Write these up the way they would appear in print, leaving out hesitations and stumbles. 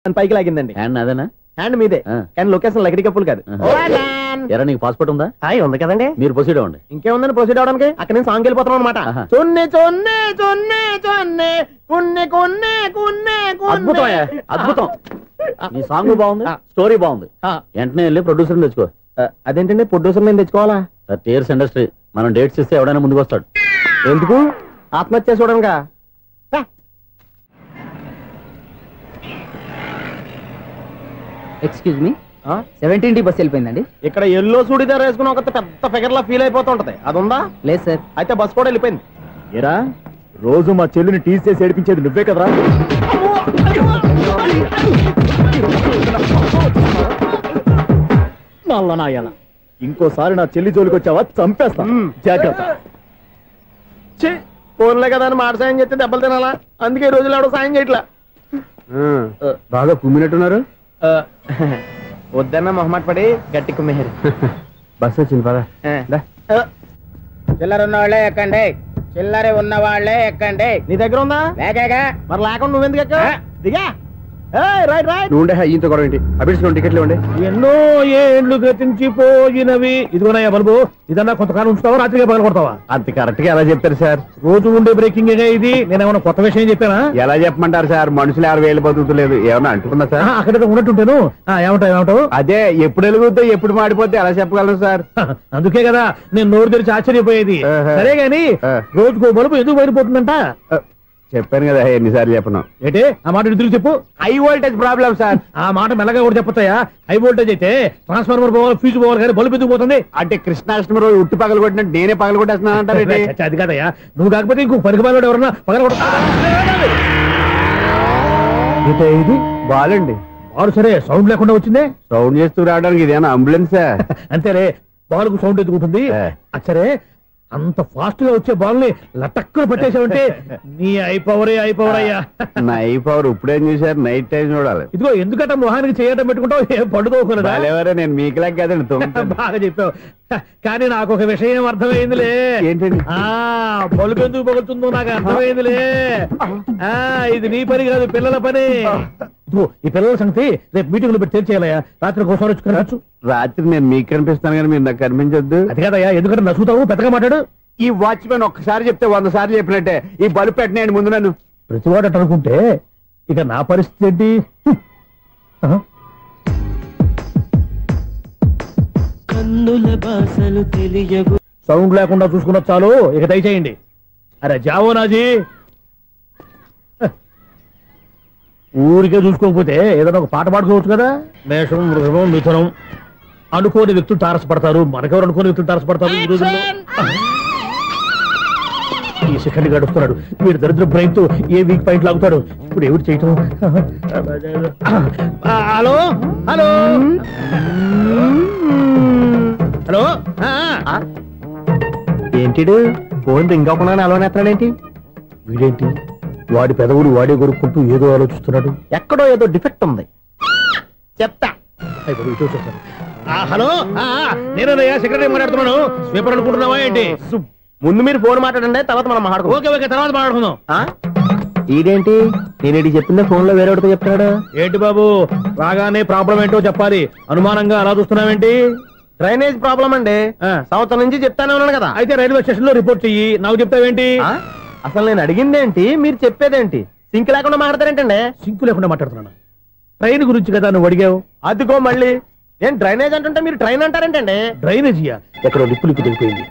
అని పైకి లాగిందండి. హ్యాండ్ అదేనా? హ్యాండ్ మీదే, కానీ లొకేషన్ లగడి కప్పులు కాదు. ఎరా నీకు పాస్పోర్ట్ ఉందా? ఉంది కదండి. మీరు ప్రొసీడ్ అవ్వండి. ఇంకేముందని ప్రొసీడ్ అవడానికి? అక్కడ నేను సాంగ్ వెళ్ళిపోతాం అనమాట. చొన్నే చొన్నే చొన్నే చొన్నే కున్నే కున్నే కున్నే. అద్భుతం, అద్భుతం. నీ సాంగ్ బాగుంది, స్టోరీ బాగుంది. వెంటనే వెళ్ళి ప్రొడ్యూసర్ తెచ్చుకో. అదేంటండి ప్రొడ్యూసర్ నేను తెచ్చుకోవాలా? 30 years ఇండస్ట్రీ, మనం డేట్స్ ఇస్తే ఎవడైనా ముందుకు వస్తాడు. ఎందుకు? ఆత్మహత్య చూడనుగా. Excuse me, 17D bus వెళ్ళిపోయిందండి. ఇక్కడ ఎల్లో చూడిదార్ వేసుకుని ఒక పెద్ద ఫిగర్ లా ఫీల్ అయిపోతుంటది, అది ఉందా? లేదు సార్. అయితే బస్ కూడా వెళ్ళిపోయింది. ఏరా రోజు మా చెల్లిని టీస్ చేసి ఏడిపించేది నువ్వే కదరా? మళ్ళా నాయన ఇంకోసారి నా చెల్లి జోలికి వచ్చావా చంపేస్తా, జాగ్రత్త. ఫోన్లే కదా అని మాట సాయం చేస్తే దెబ్బలు తినాలా? అందుకే ఈ రోజులు ఎవడో సాయం చేయట్లా. బాగా కుమ్మినట్టున్నారు. వద్దన్న మొహమాట పడి గట్టి కుమ్మేరు. బస్ వచ్చింది పదా. చిల్లర ఉన్న వాళ్ళే ఎక్కండి, చిల్లర ఉన్న వాళ్ళే ఎక్కండి. నీ దగ్గర ఉందా? లేకగా మరి లేకుండా నువ్వెందుకు ఎక్క? దిగా. Right right. నువ్వు ఈయంతో గొడవ ఏంటి? అభిడ్స్ టికెట్లు ఇవ్వండి. ఎన్నో ఏండ్లు గతించిపోయినవి. ఇదిగోనయ్యా బల్బు, ఇదన్నా కొంతకాలం ఉంచుతావా, రాత్రిగా పగల కొడతావా? అంత కరెక్ట్ గా ఎలా చెప్పారు సార్? రోజు ఉండే బ్రేకింగ్ ఇది. నేనేమన్నా కొత్త విషయం చెప్పానా? ఎలా చెప్పమంటారు సార్? మనుషులు ఎవరు వేలు బతుకుతలేదు, ఏమన్నా అంటున్నా సార్? అక్కడ ఉన్నట్టుంటాను. ఏమంటావు? అదే ఎప్పుడు వెలుగుతో ఎప్పుడు మాడిపోతే ఎలా చెప్పగలను సార్? అందుకే కదా నేను నోరు తెరిచి ఆశ్చర్యపోయేది. సరే గాని రోజుకో బలుపు ఎందుకు బయటపోతుందంట? చెప్పాను కదా ఎన్నిసార్లు చెప్పను. ఏంటే ఆ మాట తిరిగి చెప్పు. High voltage problem sir. ఆ మాట మెల్లగా కూడా చెప్పొచ్చాయా? హై వోల్టేజ్ అయితే ట్రాన్స్ఫార్మర్ పోవాలి, ఫ్యూజ్ పోవాలి, కానీ బల్బు ఎందుకు పోతుంది? అంటే కృష్ణాష్టమి రోజు ఉట్టి పగలు కొట్టినట్టు నేనే పగలు కొట్టేస్తున్నాను అంటారు. అది కాదయ్యా, నువ్వు కాకపోతే ఇంకో పనికి బాలు ఎవరన్నా పగల కొట్ట. ఇది బాలండి. బాలు సరే, సౌండ్ లేకుండా వచ్చిందే. సౌండ్ చేస్తూ రావడానికి ఇదేనా అంబులెన్సా? అంతేలే, బాలుకు సౌండ్ ఎదుగుతుంది. సరే, అంత ఫాస్ట్ గా వచ్చే బాల్ ని లటక్కున పట్టేసావంటే నీ ఐ పవర్ అయ్యా. నా ఐ పవర్ ఇప్పుడేం చూసారు? నైట్ టైం చూడాలి. ఇదిగో ఎందుకంటే మొహానికి చేయడం పెట్టుకుంటావు, ఏం పండుకోకూడదా? నేను మీకులా కదండి. బాగా చెప్పావు. కానీ నాకు ఒక విషయం అర్థమైందిలే. ఏంటండి? బలుపు ఎందుకు పగులుతుందో నాకు అర్థమైందిలే. ఇది నీ పని కాదు, పిల్లల పని. ఈ పిల్లల సంగతి రేపు మీటింగ్ లో పెట్టి తెలిసేయాలయ్యా. రాత్రి ఒకసారి వచ్చి కనవచ్చు. రాత్రి నేను మీకు కనిపిస్తాను కానీ మీరు నాకు కనిపించొద్దు. అది కాదయ్యా, ఎందుకంటే నచ్చుతావు, పెద్దగా మాట్లాడు. ఈ వాచ్మెన్ ఒక్కసారి చెప్తే 100 సార్లు చెప్పినట్టే. ఈ బల్బు పెట్టినాయండి ముందు నన్ను. ప్రతివాడట అనుకుంటే ఇక నా పరిస్థితి ఏంటి? సౌండ్ లేకుండా చూసుకున్న చాలు, ఇక దయచేయండి. అరే జావో నాజీ, ఊరికే చూసుకోకపోతే ఏదైనా ఒక పాట పాడుకోవచ్చు కదా. మేషం, వృషభం, మిథునం అనుకోని వ్యక్తులు తారసపడతారు. మనకెవరు అనుకోని వ్యక్తులు తారసపడతారు ఈ రోజుల్లో? ఈ సెకండ్ గడుపుతున్నాడు వీడు దరిద్ర బ్రెయిన్ తో. ఏ వీక్ పాయింట్ లాగుతాడు ఇప్పుడు? ఎవరు చేయటం? Hello hello hello. ఏంటిడు ఫోన్ రింగ్ అవ్వకుండా అలవనేస్తున్నాడేంటి? వీడేంటి వాడి పెదవులు వాడే కొరుక్కుంటూ ఏదో ఆలోచిస్తున్నాడు. ఎక్కడో ఏదో డిఫెక్ట్ ఉంది, చెప్తా. హలో, నేనయ్యా సెక్రటరీ మాట్లాడుతున్నాను. స్వీపర్ అనుకుంటున్నావా ఏంటి? ముందు మీరు ఫోన్ మాట్లాడండి, తర్వాత మనం మాట్లాడుకో. ఓకే ఓకే, తర్వాత మాట్లాడుకుందాం. ఇదేంటి నేను చెప్పిందే ఫోన్ లో వేరే ఒకటి చెప్తాడు? ఏంటి బాబు, రాగానే ప్రాబ్లం ఏంటో చెప్పాలి. అనుమానంగా అలా చూస్తున్నావేంటి? డ్రైనేజ్ ప్రాబ్లం అండి. సంవత్సరం నుంచి చెప్తానే ఉన్నాను కదా. అయితే రైల్వే స్టేషన్ లో రిపోర్ట్ చెయ్యి, నాకు చెప్తావేంటి? అసలు నేను అడిగిందేంటి, మీరు చెప్పేదేంటి? సింక్ లేకుండా మాట్లాడతారేంటండి? సింక్ లేకుండా మాట్లాడుతున్నాను. ట్రైన్ గురించి కదా నువ్వు అడిగావు. అదిగో మళ్ళీ నేను డ్రైనేజ్ అంటుంటే మీరు ట్రైన్ అంటారేంటండి? డ్రైనేజీయా? ఎక్కడో లిప్పు దిగిపోయింది.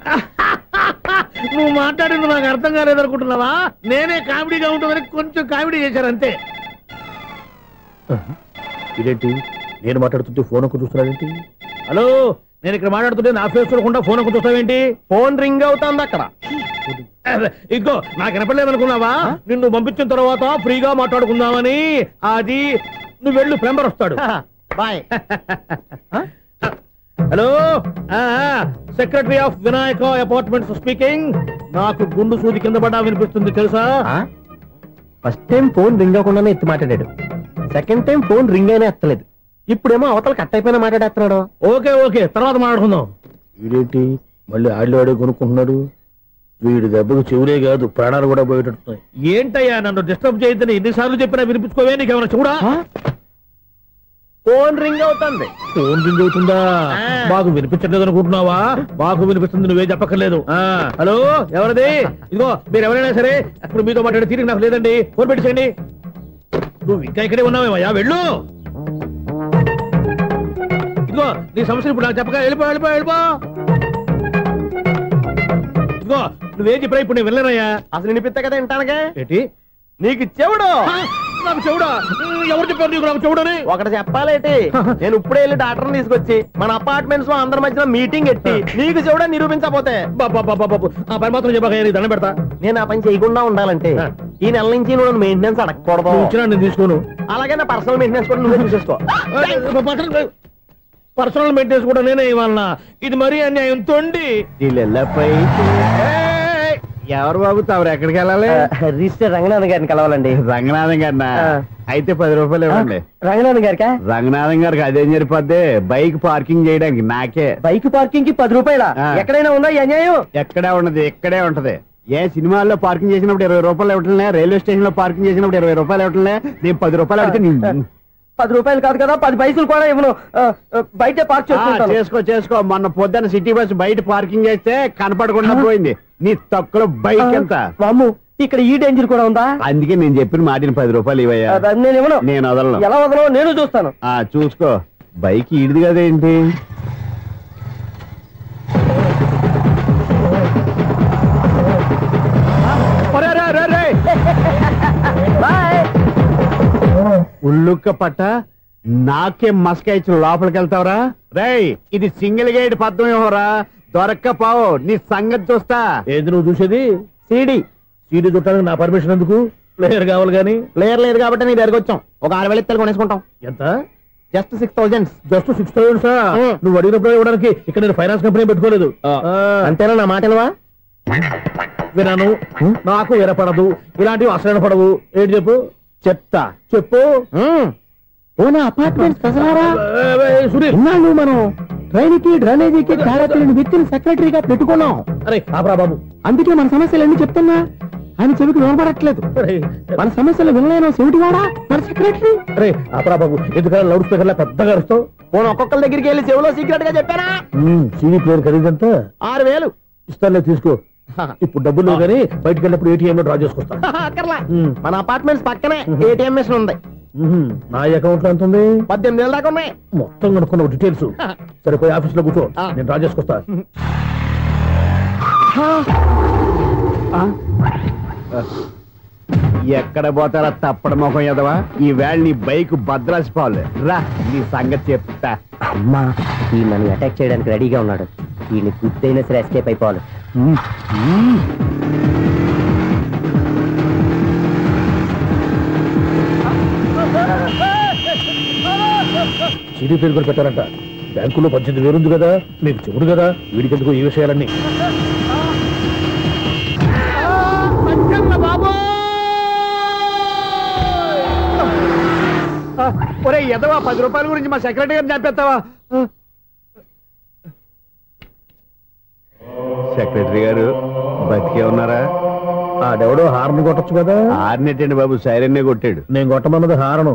నువ్వు మాట్లాడింది నాకు అర్థం కాలేదనుకుంటున్నావా? నేనే కామెడీగా ఉంటుందని కొంచెం కామెడీ చేశారు అంతే. ఇదేంటి నేను మాట్లాడుతుంటే ఫోన్ ఒక్క చూస్తున్నావేంటి? హలో, నేను ఇక్కడ మాట్లాడుతుంటే నా ఫేస్ చూడకుండా ఫోన్ ఒక్క చూస్తావేంటి? ఫోన్ రింగ్ అవుతుంది అక్కడ. ఇంకో నాకు వినపడలేదు అనుకున్నావా? నిన్ను పంపించిన తర్వాత ఫ్రీగా మాట్లాడుకుందామని. అది నువ్వు వెళ్ళు, ప్లంబర్ వస్తాడు. Bye. Hello, secretary of Vinayaka apartments speaking. నాకు గుండు సూది కింద పడ్డా వినిపిస్తుంది తెలుసా? ఫస్ట్ టైం ఫోన్ రింగ్ అవ్వకుండానే ఎత్తి మాట్లాడాడు. సెకండ్ టైం ఫోన్ రింగ్ అయినా ఎత్తలేదు. ఇప్పుడేమో అవతల కట్ అయిపోయినా మాట్లాడేస్తున్నాడు. ఓకే ఓకే, తర్వాత మాట్లాడుకుందాం. వీడేంటి మళ్ళీ ఆడిలో కొనుక్కుంటున్నాడు? వీడి దెబ్బకు చెవులే కాదు ప్రాణాలు కూడా పోయేటట్టున్నాయి. ఏంటయ్యా నన్ను డిస్టర్బ్ చేయొద్దని ఎన్నిసార్లు చెప్పినా వినిపించుకోవే? నీకేమైనా చూడా? ఫోన్ రింగ్ అవుతుంది. ఫోన్ రింగ్ అవుతుందా? మాకు వినిపించట్లేదు అనుకుంటున్నావా? మాకు వినిపిస్తుంది, నువ్వే చెప్పక్కర్లేదు. హలో, ఎవరిది? ఇదిగో మీరు ఎవరైనా సరే అప్పుడు మీతో మాట్లాడే తీరిక నాకు లేదండి. ఫోన్ పెట్టేసేయండి. నువ్వు ఇంకా ఇక్కడే ఉన్నావేమయ్యా, వెళ్ళు. ఇదిగో నీ సమస్యలు ఇప్పుడు నాకు చెప్పక వెళ్ళిపో వెళ్ళిపో వెళ్ళిపో. ఇదిగో నువ్వేం చెప్పరా ఇప్పుడు నేను వెళ్ళానయ్యా. అసలు వినిపిస్తా కదా వింటానగా. ఏంటి నీకు చెవుడు? నాకు చెవుడా? ఎవరు చెప్పారు నీకు నాకు చెవుడని? ఒకటి చెప్పాలేటి, నేను ఇప్పుడే వెళ్ళి డాక్టర్ని తీసుకొచ్చి మన అపార్ట్మెంట్స్ లో అందరి మధ్యలో మీటింగ్ ఎట్టి నీకు చెవుడా నిరూపించకపోతే ఆ పని మాత్రం చెప్పక దండం పెడతా. నేను ఆ పని చేయకుండా ఉండాలంటే ఈ నెల నుంచి నువ్వు మెయింటెనెన్స్ అడగకూడదు. ఇచ్చినా నేను తీసుకోను. అలాగే నా పర్సనల్ మెయింటెనెన్స్ కూడా నువ్వే చూసేసుకో. పర్సనల్ మెయింటెనెన్స్ కూడా నేనే ఇవ్వాలన్నా? ఇది మరీ అన్యాయం. తొండి ఎవరు బాబు తమరు ఎక్కడికి వెళ్ళాలి? రిజిస్టర్ రంగనాథన్ గారిని కలవాలండి. రంగనాథం గారినా? అయితే 10 రూపాయలు ఇవ్వండి. రంగనాథన్ గారికా? రంగనాథం గారికి అదేం సరిపోద్ది, బైక్ పార్కింగ్ చేయడానికి నాకే. బైక్ పార్కింగ్ కి 10 రూపాయల? ఎక్కడైనా ఉందా ఈ అన్యాయం? ఎక్కడే ఉన్నది, ఇక్కడే ఉంటది. ఏ సినిమాల్లో పార్కింగ్ చేసినప్పుడు 20 రూపాయలు ఇవ్వట్లే, రైల్వే స్టేషన్ లో పార్కింగ్ చేసినప్పుడు 20 రూపాయలు ఇవ్వట్లే. నేను 10 రూపాయలు అడిగితే 10 రూపాయలు కాదు కదా, 10 పైసలు కూడా ఇవ్వను. బయట పార్క్ చేసుకో. మొన్న పొద్దున్న సిటీ బస్ బయట పార్కింగ్ చేస్తే కనపడకుండా పోయింది. నీ తక్కువ బైక్ ఎంత? అమ్ము, ఇక్కడ ఈ డేంజర్ కూడా ఉందా? అందుకే నేను చెప్పిన మాటిని 10 రూపాయలు ఇవ్వయ్యా. నేను ఇవ్వను. నేను వదలను. ఎలా వదలను నేను చూస్తాను. చూసుకో. బైక్ ఈడిది కదేంటి? ఉల్లుక్క పట్ట నాకే మస్క ఇచ్చిన లోపలికి వెళ్తావరా? రేయ్, ఇది సింగిల్ గేట్ పద్మం ఇవ్వరా, దొరక్కపోవు నీ సంగతి చూస్తా. ఏంది నువ్వు చూసేది? సీడీ చుట్టానికి నా పర్మిషన్ ఎందుకు? ప్లేయర్ కావాలి గానీ. ప్లేయర్ లేదు కాబట్టి నీ దగ్గరకు వచ్చాం. ఒక 6,000 ఇత్తలు కొనేసుకుంటాం. ఎంత? జస్ట్ 6,000. జస్ట్ 6,000? నువ్వు అడిగినప్పుడు ఇవ్వడానికి ఇక్కడ నేను ఫైనాన్స్ కంపెనీ పెట్టుకోలేదు. అంతేనా నా మాటలువా? వినాను, నాకు ఎరపడదు, ఇలాంటివి అసలు పడవు. ఏంటి చెప్పు? చెప్తా. చెప్పు. అపార్ట్మెంట్స్ సురేష్, మనం ట్రైన్కి డ్రైనేజీకి తేడా తెలియని వ్యక్తిని సెక్రటరీగా పెట్టుకున్నాం. అరే ఆపరా బాబు, అందుకే మన సమస్యలు ఎన్ని చెప్తున్నా ఆయన చెవికి వినపడట్లేదు. మన సమస్యలు వినలేను చెవిటి వాడా మన సెక్రటరీ. అరే ఆపరా బాబు, ఎందుకంటే లౌడ్ స్పీకర్ లా పెద్దగా అరుస్తావు. పోను ఒక్కొక్కరి దగ్గరికి వెళ్ళి చెవిలో సీక్రెట్ గా చెప్పానా? సీడీ ప్లేయర్ ఖరీదంతా 6,000 ఇస్తానులే, తీసుకో. ఇప్పుడు డబ్బులు కానీ బయటకు వెళ్ళినప్పుడు ఏటీఎం లో డ్రా చేసుకొస్తా. మన అపార్ట్మెంట్స్ పక్కనే ఏటీఎం మిషన్ ఉంది. నా అకౌంట్ లో ఎంత ఉంది? 18,000 దాకా ఉన్నాయి. మొత్తం కనుక్కున్న డీటెయిల్స్. సరిపోయి ఆఫీస్ లో కూర్చో, నేను డ్రా చేసుకొస్తా. ఎక్కడ పోతారా తప్పడ మొహం ఎదవా? ఈ వేళ నీ బైక్ భద్రాసిపోవాలి. రా, నీ సంగతి చెప్తా. అమ్మా, ఈ నన్ను అటాక్ చేయడానికి రెడీగా ఉన్నాడు. ఈయన గుర్తైనా సరే ఎస్కేప్ అయిపోవాలి. సీడీ ప్లేయర్ కూడా పెట్టారంట. బ్యాంకులో 18,000 ఉంది కదా, మీకు చెబుడు కదా, వీడికెందుకు ఈ విషయాలన్నీ? ఒరే ఎదవా, 10 రూపాయల గురించి మా సెక్రటరీ గారిని చంపేస్తావా? సెక్రటరీ గారు బతికే ఉన్నారా? ఆడెవడో హార్న్ కొట్టచ్చు కదా. హార్నెట్టండి బాబు, సైరన్నే కొట్టాడు. నేను కొట్టమన్నది హారను.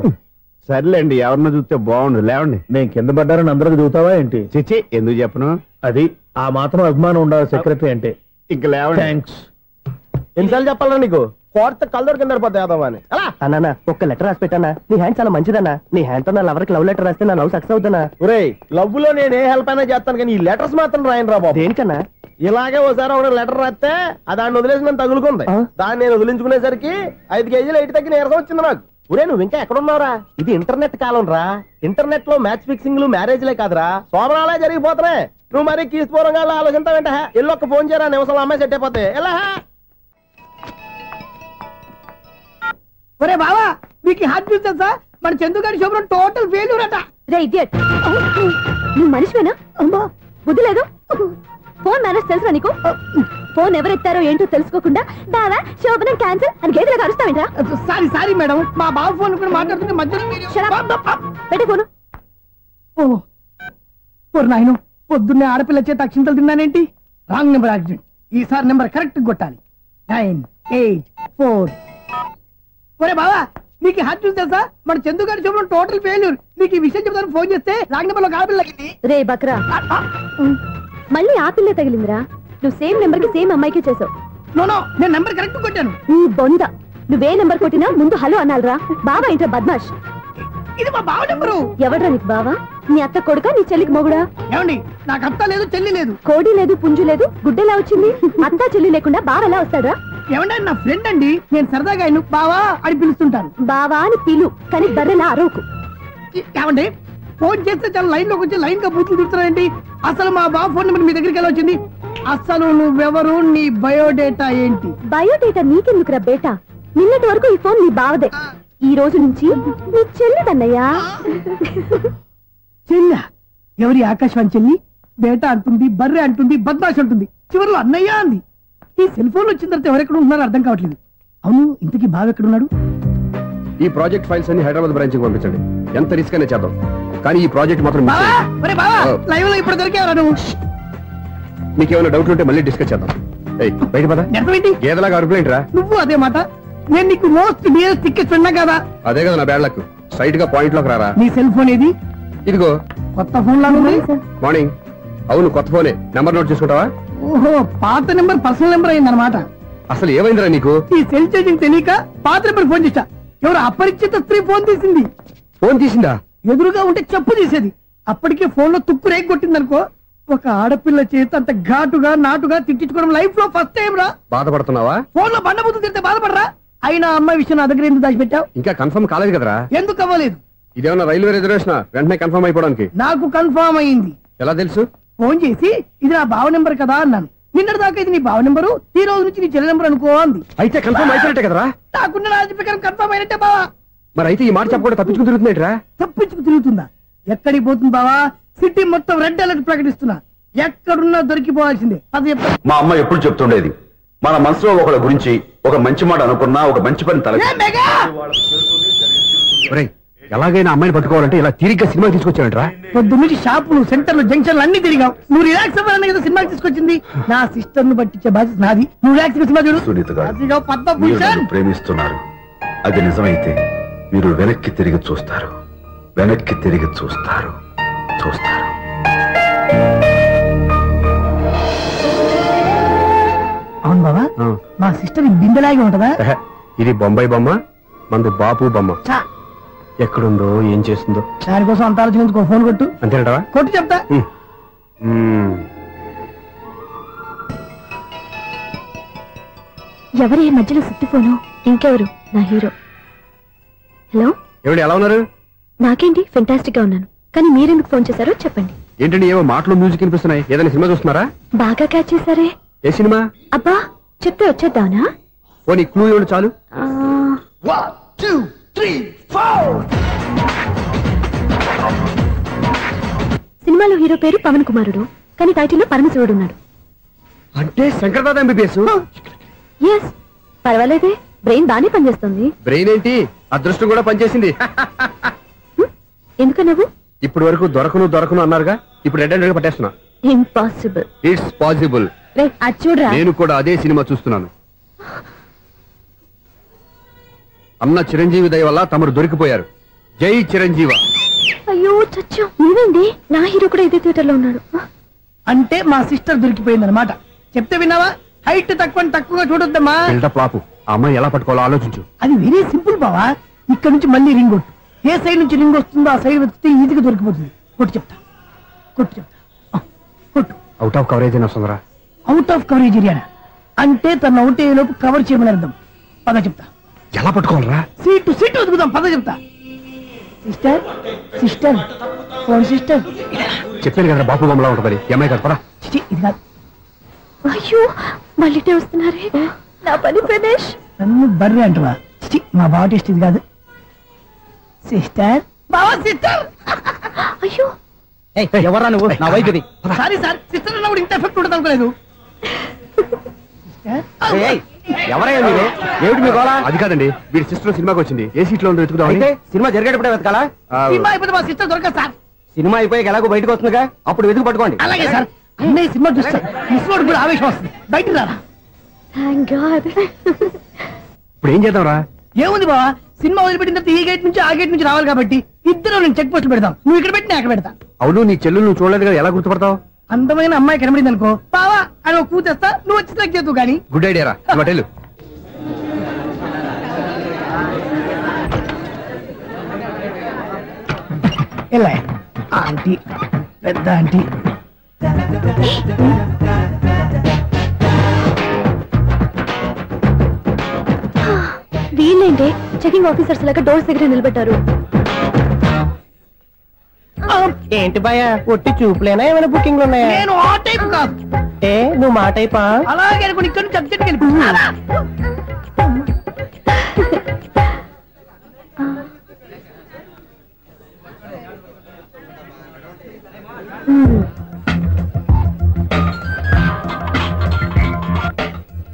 సర్లేండి, ఎవరినో చూస్తే బాగుండు. లేవండి. నేను కింద పడ్డారని అందరికి చూతావా ఏంటి? చిచ్చి, ఎందుకు చెప్పను? అది ఆ మాత్రం అభిమానం ఉండాలి సెక్రటరీ అంటే. ఇంక లేవండి. థ్యాంక్స్. ఎన్నిసార్లు చెప్పాలా నీకు? కోర్త కలర్ కింద పోతాయి. అన్నా ఒక్క లెటర్ రాసి పెట్టానా? నీ హ్యాండ్ చాలా మంచిదన్నా. నీ హ్యాండ్ తో నా లవర్కి లవ్ లెటర్ రాస్తే నా లవ్ సక్సెస్ అవుతానా? ఒరే, లవ్ లో నేను ఏ హెల్ప్ అయినా చేస్తాను, కానీ ఈ లెటర్స్ మాత్రం రాయను రా బాబు. దేనికన్నా? ఇలాగే ఓసారి ఒక లెటర్ రాస్తే దాన్ని వదిలేసి నేను తగులుకుంది. దాన్ని నేను వదిలించుకునేసరికి 5 కేజీలు 8 తగ్గి నీరసం వచ్చింది నాకు. ఒరే, నువ్వు ఇంకా ఎక్కడున్నావురా? ఇది ఇంటర్నెట్ కాలం రా. ఇంటర్నెట్ లో మ్యాచ్ ఫిక్సింగ్లు మ్యారేజ్లే కాదురా, సోమరాలే జరిగిపోతున్నాయి. నువ్వు మరి కీస్పూరంగా ఆలోచించావంటే ఎల్లొక్క ఫోన్ చేయరా, నిమిషంలో అమ్మాయి సెట్ అయిపోతే ఎలా? ఒరే బావా, మీకు హార్ట్ చూస్తా మన చందుగారి శుభ్రం టోటల్ ఫెయిల్యూర్ అట. నువ్వు మనిషివేనా? బుద్ధి లేదు. ఫోన్ మేనేజ్ తెలుసా నీకు? ఫోన్ ఎవరెత్తారో ఏంటో తెలుసుకోకుండా బావా శోభనం క్యాన్సిల్ అని గేదెలకు అరుస్తావేంట్రా? సారీ మేడం, మా బావ ఫోన్ కూడా మాట్లాడుతుంటే మధ్యలో పెట్టే ఫోను. ఓ నాయను, పొద్దున్నే ఆడపిల్ల చేత అక్షింతలు తిన్నానేంటి? Wrong number accident. ఈసారి నెంబర్ కరెక్ట్ కొట్టాలి. 9, 8, 4. ఒరే బావా, మీకు హాట్ న్యూస్ తెలుసా? మన చందు గారి శుభ్రం టోటల్ ఫెయిల్యూర్. మీకు ఈ విషయం చెప్తాను ఫోన్ చేస్తే రాంగ్ నెంబర్ లో ఆడపిల్ల తగ్గింది. రే బక్రా, మళ్ళీ ఆ పిల్ల తగిలిందిరా. నువ్వు సేమ్ నెంబర్ కి సేమ్ అమ్మాయికి చేసావు. నో నేను నెంబర్ కరెక్ట్ కొట్టాను. నీ బొంద, నువ్వే నెంబర్ కొట్టినా ముందు హలో అనాలిరా. బావా ఇంట్లో బద్మాష్. ఇది మా బావ నెంబరు. ఎవడ్రా నీకు బావా? నీ అత్త కొడుక, నీ చెల్లికి మొగుడా? ఏమండి, నాకు అత్త లేదు చెల్లి లేదు. కోడి లేదు పుంజు లేదు, గుడ్డెలా వచ్చింది? అత్త చెల్లి లేకుండా బావ ఎలా వస్తాడా? ఏమండి, నా ఫ్రెండ్ అండి. నేను సరదాగా ఆయన బావా అని పిలుస్తుంటాను. బావా అని పిలు, కానీ బర్రెలా అరవకు. ఏమండి, ఫోన్ చేస్తే చాలా లైన్ లోకి వచ్చి లైన్ గా బూతులు తిడుతున్నాయండి. అసలు మా బావ ఫోన్ నెంబర్ మీ దగ్గరికి ఎలా వచ్చింది? అసలు నువ్వెవరు, నీ బయోడేటా ఏంటి? బయోడేటా నీకెందుకురా బేటా? నిన్నటి వరకు ఈ ఫోన్ నీ బావదే, ఈ రోజు నుంచి నీ చెల్లిదన్నయ్యా. చెల్లి? ఎవరి ఆకాశవాణి చెల్లి? బేటా అంటుంది, బర్రె అంటుంది, బద్మాష్ అంటుంది, చివరిలో అన్నయ్య అంది. ఈ సెల్ ఫోన్ వచ్చిన తర్వాత ఎవరెక్కడ ఉన్నారో అర్థం కావట్లేదు. అవును, ఇంతకీ బావ ఎక్కడున్నాడు? ఈ ప్రాజెక్ట్ ఫైల్స్ అన్ని హైదరాబాద్ బ్రాంచ్ కి పంపించండి. ఎంత రిస్క్ అయినా చేద్దాం, కానీ ఈ ప్రాజెక్ట్ మాత్రం మిస్ చేయొద్దు. లైవ్ లో ఇప్పుడు దొరికేవరా నువ్వు? మీకేమైనా డౌట్ ఉంటే మళ్ళీ డిస్కస్ చేద్దాం. బయట పద. గేదలాగా అరుపులేంటి రా? నువ్వు అదే మాట. నేను నీకు మోస్ట్ డియర్ టికెట్స్ విన్నా కదా. అదే కదా నా బ్యాడ్ లక్. స్ట్రైట్ గా పాయింట్ లోకి రారా. నీ సెల్ ఫోన్ ఏది? ఇదిగో కొత్త ఫోన్ లాగా ఉంది. మార్నింగ్. అవును, కొత్త ఫోనే. నెంబర్ నోట్ చేసుకుంటావా? ఓహో, పాత నెంబర్ పర్సనల్ నెంబర్ అయిందన్నమాట. అసలు ఏమైందిరా నీకు? ఈ సెల్ ఛార్జింగ్ తెలియక పాత నెంబర్ ఫోన్ చేశా. ఎవరు అపరిచిత స్త్రీ ఫోన్ తీసింది. ఫోన్ తీసిందా? ఎదురుగా ఉంటే చెప్పు తీసేది. అప్పటికే ఫోన్ లో తుక్కు రేగి కొట్టిందనుకో. ఒక ఆడపిల్ల చేత అంత ఘాటుగా నాటుగా తిట్టించుకోవడం లైఫ్ లో ఫస్ట్ టైం రా. బాధపడుతున్నావా? ఫోన్ లో బండబుద్ధి తిడితే బాధపడరా? అయినా అమ్మాయి విషయం నా దగ్గర ఎందుకు దాచిపెట్టావు? ఇంకా కన్ఫర్మ్ కాలేదు కదరా. ఎందుకు అవ్వలేదు? ఇదేమన్నా రైల్వే రిజర్వేషన్? వెంటనే కన్ఫర్మ్ అయిపోవడానికి. నాకు కన్ఫర్మ్ అయింది. ఎలా తెలుసు? ఫోన్ చేసి ఇది నా బావ నెంబర్ కదా అన్నాను. నిన్నటి దాకా ఇది నీ బావ నెంబరు, ఈ రోజు నుంచి నీ చెల్లి నెంబర్ అనుకో అంది. అయితే కన్ఫర్మ్ అయిపోయినట్టే కదరా? నాకున్న రాజు ప్రకారం కన్ఫర్మ్ అయినట్టే బావా. మరి అయితే ఈ మాట చెప్పకుండా తప్పించుకుని తిరుగుతున్నట్రా? తప్పించుకు తిరుగుతుందా? ఎక్కడికి పోతుంది బావా? సిటీ మొత్తం రెడ్ అలర్ట్ ప్రకటిస్తున్నా. ఎక్కడున్నా దొరికిపోవాల్సిందే. అది మా అమ్మ ఎప్పుడు చెప్తుండేది, మన మనసులో ఒకళ్ళ గురించి ఒక మంచి మాట అనుకున్నా ఒక మంచి పని తల. ఎలాగైనా అమ్మాయిని పట్టుకోవాలంటే ఇలా తిరిగ్గా సినిమా తీసుకొచ్చాడంట్రా. పొద్దు నుంచి షాపులు, సెంటర్లు, జంక్షన్లు అన్ని తిరిగావు. నువ్వు రిలాక్స్ అవ్వాలని కదా సినిమాకి తీసుకొచ్చింది. నా సిస్టర్ ను పట్టించే బాధ్యత నాది. నువ్వు రిలాక్స్ సినిమా చూడు. సునీత గారు, అదిగో పద్మ మీరు భూషణ్. నన్ను ప్రేమిస్తున్నారు. అది నిజమైతే మీరు వెనక్కి తిరిగి చూస్తారు, వెనక్కి తిరిగి చూస్తారు, చూస్తారు. అవును బాబా, మా సిస్టర్ బిందెలాగే ఉంటదా? ఇది బొంబాయి బొమ్మ, మంది బాపు బొమ్మ. చా, ఎక్కడుందో ఏం చేస్తుందో దానికోసం అంత ఆలోచించుకో. ఫోన్ కొట్టు. అంతేనటవా? కొట్టు చెప్తా. ఎవరు ఈ మధ్యలో సుత్తి ఫోను? ఇంకెవరు? నా హీరో. హలో, ఏమిటి ఎలా ఉన్నారు? నాకేంటి ఫెంటాస్టిక్ గా ఉన్నాను, కానీ మీరెందుకు ఫోన్ చేశారో చెప్పండి. ఏంటండి ఏవో మాటలు మ్యూజిక్ వినిపిస్తున్నాయి? ఏదైనా సినిమా చూస్తున్నారా? బాగా క్యాచ్ చేశారే. ఏ సినిమా? అబ్బా, చెప్తే వచ్చేద్దానా? ఓ నీ క్లూ ఇవ్వండి చాలు. సినిమాలో హీరో పేరు పవన్ కుమారుడు, కానీ టైటిల్లో పరమశివుడు ఉన్నాడు. అంటే శంకర్దాద ఎంబీబీఎస్. ఎస్, పర్వాలేదే, బ్రెయిన్ బానే పనిచేస్తుంది. బ్రెయిన్ ఏంటి, అదృష్టం కూడా పనిచేసింది. ఎందుకన్నావు? ఇప్పటి వరకు దొరకను అన్నారుగా, ఇప్పుడు రెడ్ హ్యాండెడ్ గా పట్టేస్తున్నా. ఇంపాసిబుల్. It's possible. అది చూడరా. నేను కూడా అదే సినిమా చూస్తున్నాను. అన్న చిరంజీవి దయ వల్ల తమరు దొరికిపోయారు. జై చిరంజీవ. అయ్యో చచ్చు, నీవేంటి? నా హీరో కూడా ఇదే థియేటర్ లో ఉన్నాడు. అంటే మా సిస్టర్ దొరికిపోయింది అనమాట. చెప్తే విన్నావా? హైట్ తక్కువగా చూడొద్దమ్మా. బిల్డప్ లాపు. ఆ అమ్మాయి ఎలా పట్టుకోవాలో ఆలోచించు. అది వెరీ సింపుల్ బావా. ఇక్కడ నుంచి మళ్ళీ రింగ్ కొట్టు. ఏ సైడ్ నుంచి రింగ్ వస్తుందో ఆ సైడ్ వస్తే ఈజీగా దొరికిపోతుంది. కొట్టు చెప్తా. కొట్టు. అవుట్ ఆఫ్ కవరేజ్ అయినా వస్తుందిరా. అవుట్ ఆఫ్ కవరేజ్ ఏరియా అంటే తన అవుట్ అయ్యే లోపు కవర్ చేయమని అర్థం. పద చెప్తా. ఎలా పట్టుకోవాలరా? సీటు వెతుకుదాం. పద చెప్తా. Sister phone sister. చెప్పాను కదా బాపు బొమ్మలా ఉంటుంది. అమ్మాయి కదా పరా. ఇది కాదు. అయ్యో, మళ్ళీ వస్తున్నారే. నా పని ప్రదేశ్. నన్ను బర్రె అంటవా? మా బావ టేస్ట్ ఇది కాదు. సిస్టర్. బావా సిస్టర్. అయ్యో, ఎవరా నువ్వు? నా వైపు ఇది. సారీ సార్, సిస్టర్ అన్నప్పుడు ఇంత ఎఫెక్ట్ ఉంటుంది అనుకోలేదు. ఎవరయ్యా మీరే? ఏమిటి మీ గోళ? అది కాదండి, వీడి సిస్టర్ సినిమాకి వచ్చింది. ఏ సీట్ లో ఉందో వెతుకుదాం. అయితే సినిమా జరిగేటప్పుడే వెతకాలా? సినిమా అయిపోతే మా సిస్టర్ దొరకదు సార్. సినిమా అయిపోయాక ఎలాగో బయటకు వస్తుందిగా, అప్పుడు వెతుకు పట్టుకోండి. అలాగే సార్. అన్నయ్య సినిమా చూస్తారు, మిస్వాడు కూడా ఆవేశం వస్తుంది. బయట రారా. Thank God. ఇప్పుడు ఏం చేద్దాం రా? ఏముంది బావా, సినిమా వదిలిపెట్టిన తర్వాత ఈ గేట్ నుంచి ఆ గేట్ నుంచి రావాలి కాబట్టి ఇద్దరు నేను చెక్ పోస్ట్ పెడతాం. నువ్వు ఇక్కడ పెట్టి నేను అక్కడ పెడతా. అవును, నీ చెల్లు నువ్వు చూడలేదు కదా, ఎలా గుర్తుపడతావు? అందమైన అమ్మాయి కనబడింది అనుకో, బావా అని ఒక కూతేస్తా, నువ్వు వచ్చి సెలెక్ట్ చేద్దు. కానీ గుడ్ ఐడియా రా, హోటల్ ఎలా ఆంటీ పెద్ద ఆంటీ. వీళ్ళేంటి చెకింగ్ ఆఫీసర్స్ లాగా డోర్స్ దగ్గర నిలబెట్టారు? ఏంటి భయ ఒట్టి చూపులేనా ఏమైనా బుకింగ్లు ఉన్నాయా? నేను ఆ టైప్ కాదు. ఏ నువ్వు మా టైపా? అలాగే అనుకుని ఇక్కడ నుంచి అర్జెంట్కి వెళ్ళిపోతున్నా.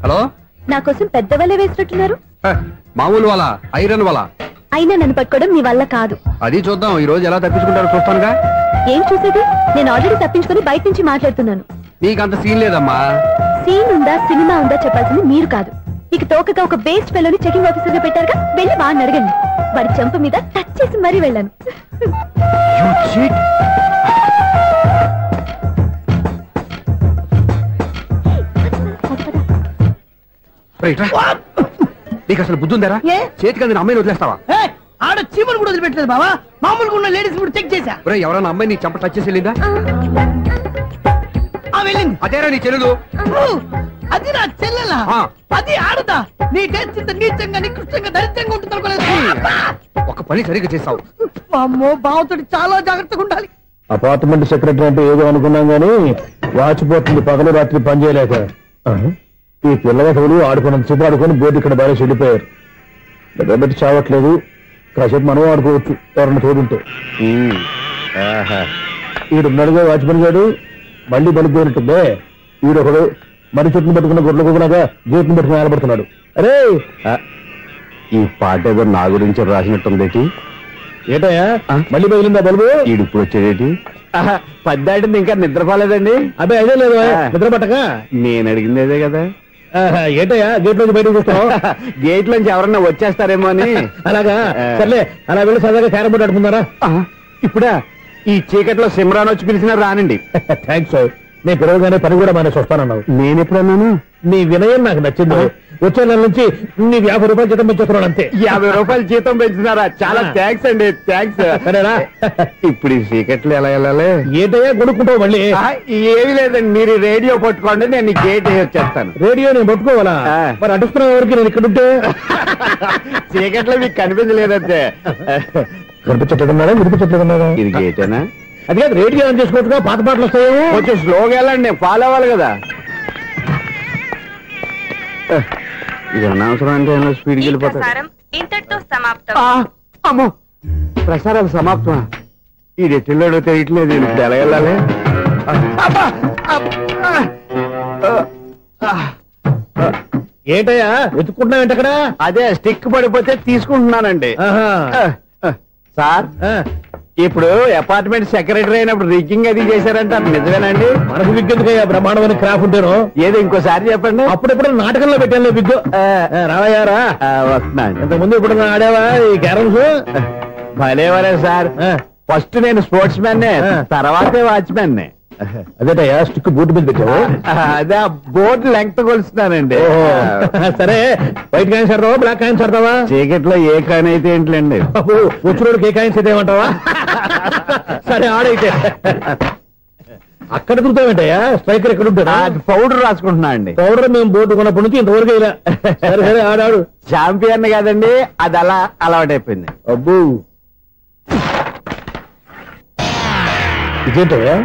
హలో, నా కోసం పెద్ద వలే వేసినట్టున్నారు. మామూలు వాళ్ళ ఐరన్ వాళ్ళ. అయినా నన్ను పట్టుకోవడం మీ వల్ల కాదు. అది చూద్దాం, ఈ రోజు ఎలా తప్పించుకుంటారో చూస్తానుగా. ఏం చూసేది? నేను ఆల్రెడీ తప్పించుకొని బయట నుంచి మాట్లాడుతున్నాను. నీకంత సీన్ లేదమ్మా. సీన్ ఉందా సినిమా ఉందా చెప్పాల్సింది మీరు కాదు. మీకు తోకగా ఒక బేస్ట్ ఫెలోని చెకింగ్ ఆఫీసర్ గా పెట్టారుగా, వెళ్ళి వాడిని అడగండి. వాడి చెంప మీద టచ్ చేసి మరీ వెళ్ళాను. నీకు అసలు బుద్ధి ఉందారా? చేతికి అందిన అమ్మాయిని వదిలేస్తావా? ఆడ చీమలు కూడా వదిలిపెట్టలేదు బావా. మామూలుగా ఉన్న లేడీస్ కూడా చెక్ చేశా. ఎవరైనా అమ్మాయి నీ చెంప టచ్ చేసి వెళ్ళిందా? వెళ్ళింది. అదేరా నీ చెల్లెలు? అది నా చెల్లెలా? అది ఆడదా? నీ టేస్ట్ ఇంత నీచంగా నికృష్టంగా దరిద్రంగా ఉంటుంది అనుకోలేదు. ఒక పని సరిగ్గా చేస్తావు. అమ్మో, బావతోటి చాలా జాగ్రత్తగా ఉండాలి. అపార్ట్మెంట్ సెక్రటరీ అంటే ఏదో అనుకున్నాం గానీ వాచిపోతుంది పగలు రాత్రి పని చేయలేక. ఈ పిల్లగటోడు ఆడుకున్నంత సేపు ఆడుకొని బోర్డు ఇక్కడ బాగా చెడిపోయారు. నిద్రబెట్టి చావట్లేదు. కాసేపు మనం ఆడుకోవచ్చు ఎవరన్నా తోడుంటే. ఈడున్నాడుగా వాచ్మెన్ గారు, మళ్ళీ బలిపోయినట్టుందే. ఈడొకడు మరి చెట్టును పట్టుకున్న గొడ్ల కుక్కలాగా గేట్ని పట్టుకుని ఆడబడుతున్నాడు. అరే, ఈ పాట ఏదో నా గురించి రాసినట్టుంది. ఏటయ్యా మళ్ళీ బదిలిందా బల్బు? ఈడిప్పుడు వచ్చేదేటి? పద్దాటింది ఇంకా నిద్రపోలేదండి. అదే అదే లేదు నిద్ర పట్టక. నేను అడిగింది అదే కదా. ఏటయ్యా గేట్ నుంచి బయటకు చూస్తావు? గేట్ నుంచి ఎవరన్నా వచ్చేస్తారేమో అని. అలాగా, సర్లే అలా వెళ్ళి సరదాగా క్యారం బోర్డు ఆడుకున్నారా? ఇప్పుడా ఈ చీకట్లో సిమ్రాన్ వచ్చి పిలిచినా రానండి. థ్యాంక్స్. నేను పిలవగానే పని కూడా మానేసి వస్తానన్నావు. నేను ఎప్పుడన్నాను? నీ వినయం నాకు నచ్చింది. వచ్చే నెల నుంచి నీ 50 రూపాయలు జీతం పెంచుతున్నాడు అంతే. 50 రూపాయలు జీతం పెంచుతున్నారా? చాలా థ్యాంక్స్ అండి, థ్యాంక్స్. సరేనా? ఇప్పుడు ఈ చీకట్లు ఎలా వెళ్ళాలి? ఏంటయ్యా కొనుక్కుంటావు మళ్ళీ? ఏమి లేదండి, మీరు రేడియో పట్టుకోండి, నేను గేట్ వచ్చేస్తాను. రేడియో నేను పట్టుకోవాలా? మరి అడుస్తున్న వరకు నేను ఇక్కడ ఉంటే చీకట్లో మీకు కనిపించలేదంటే. కనిపించట్లేదన్నారా వినిపించట్లేదన్నారా? ఇది గేటేనా? అది కాదు, రేడియో ఆన్ చేసుకోవచ్చుగా, పాత పాటలు వస్తాయేమో. కొంచెం స్లోగా వెళ్ళండి, నేను ఫాలో అవ్వాలి కదా. ఇది అనవసరం అంటే స్పీడ్కి వెళ్ళిపోతారు. ఇంతటితో సమాప్తం. అమ్మో, ప్రసారాలు సమాప్తమా? ఈ రెట్టిల్లోడో తెలియట్లేదు. ఇప్పుడు ఎలా వెళ్ళాలి? ఏంటయ్యా వెతుక్కుంటున్నావు ఏంటక్కడ? అదే స్టిక్ పడిపోతే తీసుకుంటున్నానండి. సార్, ఇప్పుడు అపార్ట్మెంట్ సెక్రటరీ అయినప్పుడు రిగ్గింగ్ అది చేశారంటే అది నిజమేనండి? మనకు విగ్గెందుకయ్యా, బ్రహ్మాండమైన క్రాఫ్ ఉంటాను. ఏదో ఇంకోసారి చెప్పండి. అప్పుడెప్పుడు నాటకంలో పెట్టాను బిగ్గు. రావయ్యారా? వస్తున్నాను. ఇంతకుముందు ఇప్పుడు ఆడావా ఈ క్యారమ్స్? భలేవరే సార్. ఫస్ట్ నేను స్పోర్ట్స్ మ్యాన్, తర్వాతే వాచ్మెన్. అదేటయ్యా స్టిక్ బూట్ మీద పెట్టావు? అదే ఆ బోర్డు లెంగ్త్ కొలుస్తున్నానండి. సరే, వైట్ కాయిన్స్ ఆడతావా బ్లాక్ కాయిన్స్ ఆడతావా? చీకట్లో ఏ కాయిన్ అయితే ఏంటండి? వచ్చినోడికి ఏ కాయిన్స్ అయితే ఏమంటావా? సరే ఆడైతే. అక్కడ దొరుకుతావేంటయ్యా? స్ట్రైకర్ ఎక్కడ ఉంటాడా? పౌడర్ రాసుకుంటున్నా అండి. పౌడర్ మేము బోర్డు కొన్నప్పటి నుంచి ఇంతవరకు ఇలా. సరే సరే ఆడాడు. ఛాంపియన్ కాదండి, అది అలా అలవాటైపోయింది. అబ్బు, ఇదేంటయ్యా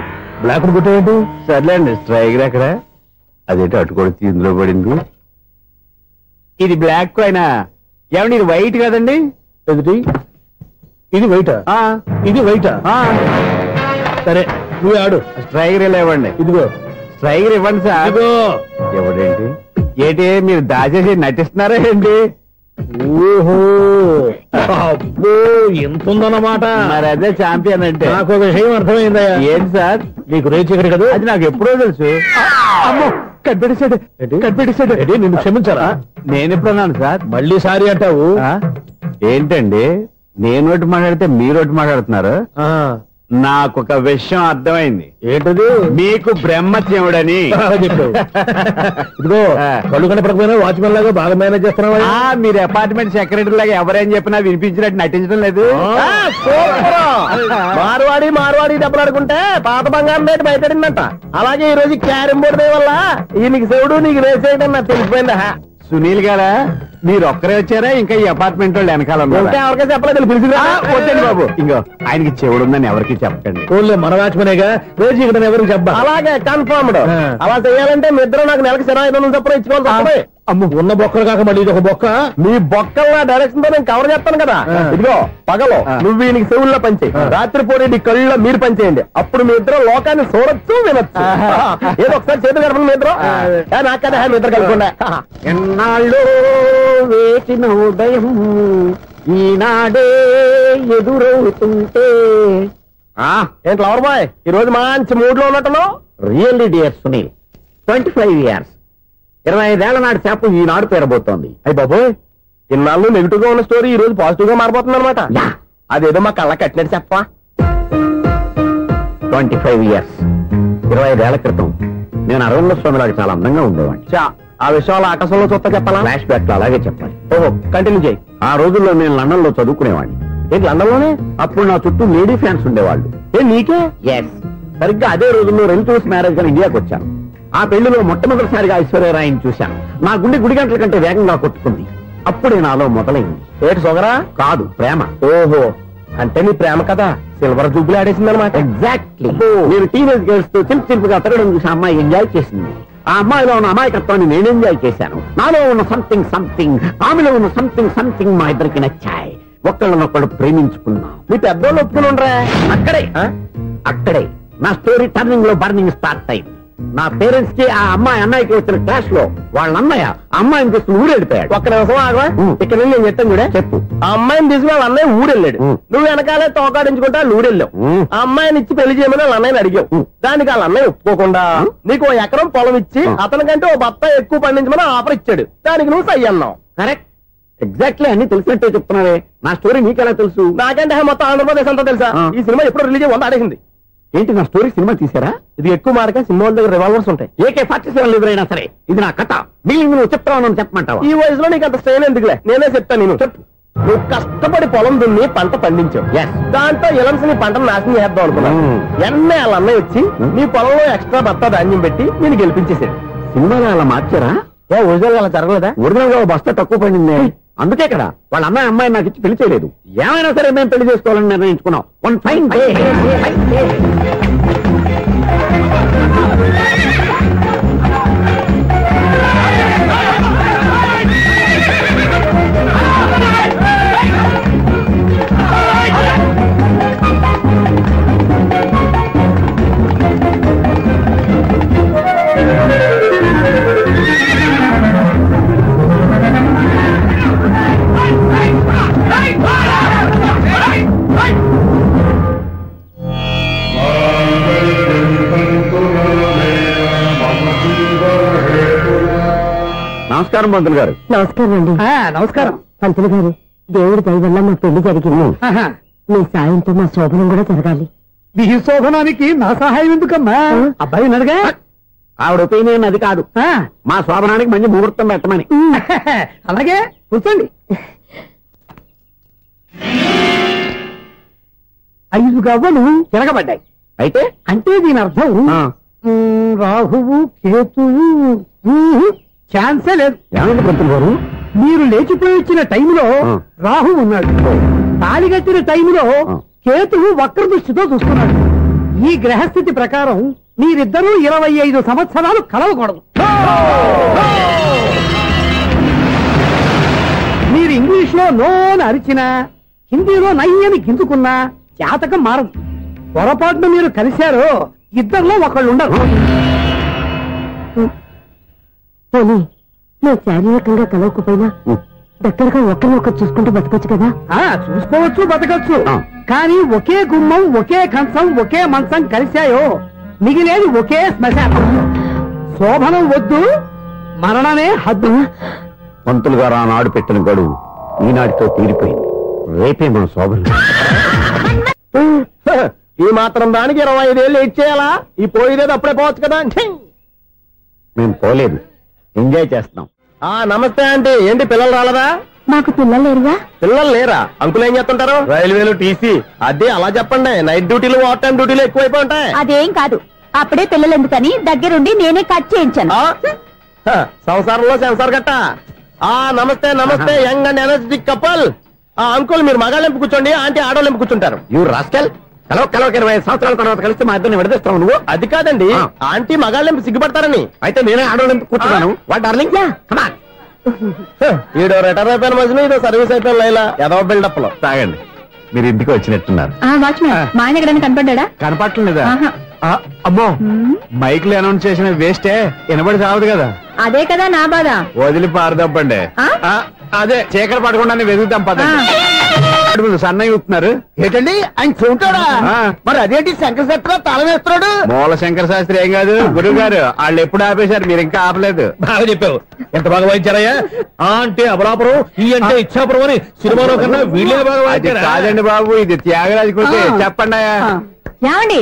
బ్లాక్ కొట్టేయండి? సర్లేండి, స్ట్రైకర్ ఎక్కడ? అదేంటి అటుకొడితే ఇందులో పడింది. ఇది బ్లాక్ కాయిన్. ఏమండి ఇది వైట్ కదండి? ఎదుటి ఇది వైటా? ఇది వైటా? సరే నువ్వు ఆడు. స్ట్రైకర్ ఇలా ఇవ్వండి. ఇదిగో స్ట్రైకర్ ఇవ్వండి సార్. ఇదిగో. ఇవ్వడేంటి? ఏంటి మీరు దాచేసి నటిస్తున్నారా ఏంటి? ఓహో, అబ్బో ఎంత ఉందన్నమాట. మరి అదే ఛాంపియన్ అంటే. నాకు ఒక విషయం అర్థమైందయ్యా. ఏంటి సార్? నీకు రేచి ఇక్కడ కదా? అది నాకు ఎప్పుడో తెలుసు. అమ్మో, కనిపెట్టేశాడు కనిపెట్టేశాడు. నిన్ను క్షమించారా? నేను ఎప్పుడన్నాను సార్? మళ్ళీ సారీ అంటావు? ఏంటండి నేను ఒకటి మాట్లాడితే మీరు ఒకటి మాట్లాడుతున్నారు? నాకు ఒక విషయం అర్థమైంది. ఏంటది? మీకు బ్రహ్మత్యముడని చెప్పావు. ఇదిగో కళ్ళు కనపడకపోయినా వాచ్మెన్ లాగా బాగా మేనేజ్ చేస్తున్నావా? మీరు అపార్ట్మెంట్ సెక్రటరీ లాగా ఎవరేం చెప్పినా వినిపించినట్టు నటించడం లేదు. మార్వాడి దెబ్బలాడుకుంటే పాత బంగారం రేటు బయటడిందంట. అలాగే ఈ రోజు క్యారం బోర్డు వల్ల నీకు శివుడు నీకు రేసేయడం నాకు తెలిసిపోయిందా? సునీల్ గారా మీరు ఒక్కరే వచ్చారా? ఇంకా ఈ అపార్ట్మెంట్ వాళ్ళు వెనకాల ఎవరికైనా చెప్పలేదు, పిలిచిరా. వద్దండి బాబు, ఇంకో ఆయనకి చెవుడుందని ఎవరికి చెప్పకండి. ఓన్లీ మన వాచ్మనేగా, రోజు ఇక్కడ ఎవరికి చెప్పా. అలాగే కన్ఫర్మ్డ్. అలా చేయాలంటే మీ ఇద్దరు నాకు నెలకు 500 చొప్పున ఇచ్చుకోవాలి. అమ్ము, ఉన్న బొక్కలు కాక మళ్ళీ ఇది ఒక బొక్క. మీ బొక్కల డైరెక్షన్ తో నేను కవర్ చేస్తాను కదా. ఇదిగో పగలో నువ్వు ఈయనకి చెవుల్లో పంచే, రాత్రిపూట నీ కళ్ళలో మీరు పంచేయండి. అప్పుడు మీ ఇద్దరు లోకాన్ని చూడొచ్చు వినొచ్చు. ఏదో ఒకసారి చేతులు గడపండి మీ ఇద్దరు. నాకు కదా మీ ఇద్దరు కలుపుకుండా. ఎన్నాళ్ళు వేసిన ఉదయం ఈనాడే ఎదురవుతుంటే. ఏంటి లవర్ బాయ్, ఈ రోజు మంచి మూడ్ లో ఉన్నట్టున్నావు? రియల్లీ డియర్ సునీల్, 25 years 25 ఏళ్ల నాటి చేప ఈనాడు పేరబోతోంది. అయ్యి బాబోయ్, ఇన్నాళ్ళు నెగిటివ్ గా ఉన్న స్టోరీ ఈ రోజు పాజిటివ్ గా మారిపోతుంది అనమాట. అదేదో మా కళ్ళ కట్టినట్టు చెప్పా. 25 years 25 ఏళ్ల క్రితం నేను అరవింద స్వామి లాగా చాలా అందంగా ఉండేవాడిని. ఆ విషయాలు ఆకాశంలో చూస్తా చెప్పాలా? ఫ్లాష్ బ్యాక్ లో అలాగే చెప్పాలి. ఓహో, కంటిన్యూ చేయి. ఆ రోజుల్లో నేను లండన్ లో చదువుకునేవాడిని. ఏంటి లండన్ లోనే? అప్పుడు నా చుట్టూ లేడీ ఫ్యాన్స్ ఉండేవాళ్ళు. నీకే? ఎస్, సరిగ్గా అదే రోజుల్లో రిలేటివ్స్ మ్యారేజ్ గా ఇండియాకి వచ్చాను. ఆ పెళ్లిలో మొట్టమొదటిసారిగా ఐశ్వర్యరాయని చూశాను. నా గుండె గుడి గంటల కంటే వేగంగా కొట్టుకుంది. అప్పుడే నాలో మొదలైంది. ఏటి సొగరా? కాదు, ప్రేమ. ఓహో, అంటే నీ ప్రేమ కదా సిల్వర్ జూబ్లీ ఆడేసింది అనమాట. ఎగ్జాక్ట్లీ. నేను టీనేజ్ గర్ల్స్ తో చిలుపుగా తిరగడం చూసి అమ్మాయి ఎంజాయ్ చేసింది. ఆ అమ్మాయిలో ఉన్న అమాయకత్వాన్ని నేను ఎంజాయ్ చేశాను. నాలో ఉన్న సంథింగ్ ఆమెలో ఉన్న సంథింగ్ మా ఇద్దరికి నచ్చాయి. ఒక్కళ్ళనొక్కడు ప్రేమించుకున్నాం. మీ పెద్దోళ్ళు ఒప్పుకుని ఉండరా? అక్కడే నా స్టోరీ టర్నింగ్ లో బర్నింగ్ స్టార్ట్ అయింది. నా పేరెంట్స్ కి ఆ అమ్మాయి అన్నయ్యకి వచ్చిన క్లాష్ లో వాళ్ళ అన్నయ్య అమ్మాయిని తీసుకుని ఊరెళ్ళిపోయాడు. ఒక్క నిమిషం ఆగవా, ఇక్కడ నేను చెప్తాను కూడా. చెప్పు. ఆ అమ్మాయిని తీసుకుని వాళ్ళ అన్నయ్య ఊరెళ్ళాడు. నువ్వు వెనకాలే తోకాడించుకుంటా ఊరెళ్ళావు. ఆ అమ్మాయిని ఇచ్చి పెళ్లి చేయమని వాళ్ళ అన్నయ్యని అడిగావు. దానికి వాళ్ళ అన్నయ్య ఒప్పుకోకుండా నీకు 1 ఎకరం పొలం ఇచ్చి అతనికంటే 1 బత్తా ఎక్కువ పండించమని ఆఫర్ ఇచ్చాడు. దానికి నువ్వు సై అన్నావు. కరెక్ట్, ఎగ్జాక్ట్లీ అన్ని తెలిసినట్టే చెప్తున్నావే. నా స్టోరీ నీకెలా తెలుసు? నాకంటే మొత్తం ఆంధ్రప్రదేశ్ అంతా తెలుసా. ఈ సినిమా ఎప్పుడు రిలీజ్ 100 ఆడేసింది. ఏంటి, నా స్టోరీ సినిమా తీసారా? ఇది ఎక్కువ మార్గా సినిమా వాళ్ళ దగ్గర రివాల్వర్స్ ఉంటాయి. AK-47 ఎదురైనా సరే ఇది నా కథ. బిల్లింగ్ నువ్వు చెప్తావు చెప్పమంటావా? ఈ వయసులో నీకు అంత స్ట్రెయిన్ ఎందుకులే, నేనే చెప్తాను. నేను చెప్పు. నువ్వు కష్టపడి పొలం దున్ని పంట పండించావు. దాంతో ఎలమ్స్ నీ పంటను నాశనం చేద్దాం అనుకున్నావు. ఎన్నే వాళ్ళ అన్నయ్య వచ్చి నీ పొలంలో ఎక్స్ట్రా బత్తా ధాన్యం పెట్టి నేను గెలిపించేసాడు. సినిమాలో అలా మార్చారా? ఒరిజినల్ అలా జరగలేదా? ఒరిజినల్ గా బస్తా తక్కువ పడింది. అందుకే కదా వాళ్ళ అమ్మాయి నాకు ఇచ్చి పెళ్లి చేయలేదు. ఏమైనా సరే మేము పెళ్లి చేసుకోవాలని నిర్ణయించుకున్నాం. One fine day. నమస్కారం పంతులు గారు. నమస్కారం అండి. నమస్కారం పంతులు గారు. దేవుడి దయ వల్ల మా పెళ్లి జరిగింది. మీ సాయంతో మా శోభనం కూడా జరగాలి. మీ శోభనానికి నా సహాయం ఎందుకమ్మా? అబ్బాయి ఉన్నాడుగా. ఆవిడ ఒపీనియన్ అది కాదు. మా శోభనానికి మంచి ముహూర్తం పెట్టమని. అలాగే కూర్చోండి. 5 గవ్వలు తిరగబడ్డాయి. అయితే అంటే దీని అర్థం రాహువు కేతువు ఛాన్సే లేదు. ఏమండి పంతులు గారు, మీరు లేచిపోయి వచ్చిన టైంలో రాహు ఉన్నాడు. తాళిగట్టిన టైంలో కేతువు వక్ర దృష్టితో చూస్తున్నాడు. ఈ గ్రహస్థితి ప్రకారం మీరిద్దరూ 25 సంవత్సరాలు కలవకూడదు. మీరు ఇంగ్లీష్ లో నోని అరిచినా, హిందీలో నయ్యని గింజుకున్నా జాతకం మారదు. పొరపాటున మీరు కలిశారో ఇద్దరిలో ఒకళ్ళు ఉండరు. నువ్వు శారీరకంగా కలవకపోయినా దగ్గరగా ఒకరినొకరు చూసుకుంటూ బతకొచ్చు కదా. చూసుకోవచ్చు, బతకచ్చు. కానీ ఒకే గుమ్మం, ఒకే కంచం, ఒకే మంచం కలిశాయో మిగిలేది ఒకే శ్మశానం. శోభనం వద్దు, మరణమే హద్దు. పంతులు గారు ఆనాడు పెట్టిన గడువు ఈనాటితో తీరిపోయింది. రేపే మన శోభనం. ఈ మాత్రం దానికి 25 ఏళ్ళు ఇచ్చేయాలా? ఈ పోయేదేదో అప్పుడే పోవచ్చు కదా. మేము పోలేదు, ఎంజాయ్ చేస్తున్నాం. నమస్తే ఆంటీ. ఏంటి పిల్లలు రాలదా? మాకు పిల్లలు లేరుగా. పిల్లలు లేరా? అంకులు ఏం చేస్తుంటారు? రైల్వేలు, టీసీ. అదే అలా చెప్పండి. నైట్ డ్యూటీలు, ఓవర్ టైం డ్యూటీలు ఎక్కువైపోయి ఉంటాయి. అదేం కాదు, అప్పుడే పిల్లలు ఎందుకని దగ్గరుండి నేనే కట్ చేయించాను. సంసారంలో సెన్సార్ గట్ట. నమస్తే నమస్తే, young and energetic couple. Uncle మీరు మగాళ్ళెంపు కూర్చోండి, ఆంటీ ఆడోళ్ళెంపు కూర్చుంటారు. యూ రాస్కల్, కలవ 20 సంవత్సరాల తర్వాత కలిస్తే మా ఇద్దరిని విడదీస్తావు నువ్వు. అది కాదండి, ఆంటీ మగాళ్ళెంపు సిగ్గుపడతారని. అయితే నేనే ఆడోళ్ళెంపు కూర్చున్నాను. What darling, come on. ఈడో రిటైర్ అయిపోయిన మధ్యన ఇదో సర్వీస్ అయిపోయిన లైలా ఏదో బిల్డప్ లో. తాగండి, మీరు ఇంటికి వచ్చినట్టున్నారు. వాచ్మెన్ మా ఆయన ఎక్కడైనా కనపడ్డా? కనపట్లేదా? అమ్మో, మైక్ లో అనౌన్స్ చేసిన వేస్టే, వినబడి చావదు కదా. అదే కదా నా బాధ. వదిలి పారదప్పండి. అదే చీకటి పడకుండా వెతుకుతాం పదండి. సన్నయ్య చూస్తున్నారు ఏంటండి ఆయన చూంటాడా? మరి అదేంటి శంకర శాస్త్రి తాళం వేస్తున్నాడు? మూల శంకర శాస్త్రి ఏం కాదు, గురువు గారు. వాళ్ళు ఎప్పుడు ఆపేశారు, మీరు ఇంకా ఆపలేదు. బాగా చెప్పావు. ఎంత బాగా వాయించారయ్యా. అంటే అబలాపురం, ఈ అంటే ఇచ్చాపురం అని సినిమాలో కన్నా వీళ్ళే బాగా వాయించారు. కాదండి బాబు, ఇది త్యాగరాజ కృతి. చెప్పండి అయ్యా. ఏమండి,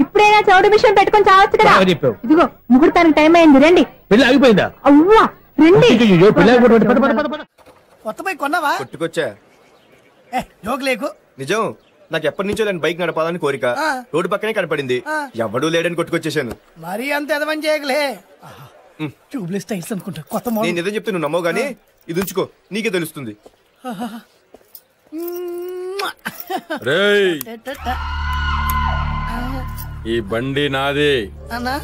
ఇప్పుడైనా చౌడు మిషన్ పెట్టుకొని చావచ్చు కదా. చెప్పావు. ఇదిగో ముహూర్తానికి టైం అయింది, రండి. పెళ్లి ఆగిపోయిందా? అవ్వా రండి. కొత్త బైక్ కొన్నావా? కొట్టుకొచ్చా. జోక్ లేకు. నిజం, నాకు ఎప్పటి నుంచో నేను బైక్ నడపాలని కోరిక. రోడ్డు పక్కనే కనపడింది, ఎవడూ లేడని కొట్టుకొచ్చేసాను. మరీ అంత ఎదవని చేయగలే. ట్యూబ్లెస్ టైర్స్ అనుకుంటా, కొత్త మోడల్. నేను నిజం చెప్తే నువ్వు నమ్మవు గానీ ఇది ఉంచుకో, నీకే తెలుస్తుంది. ఈ బండి నాది అన్నా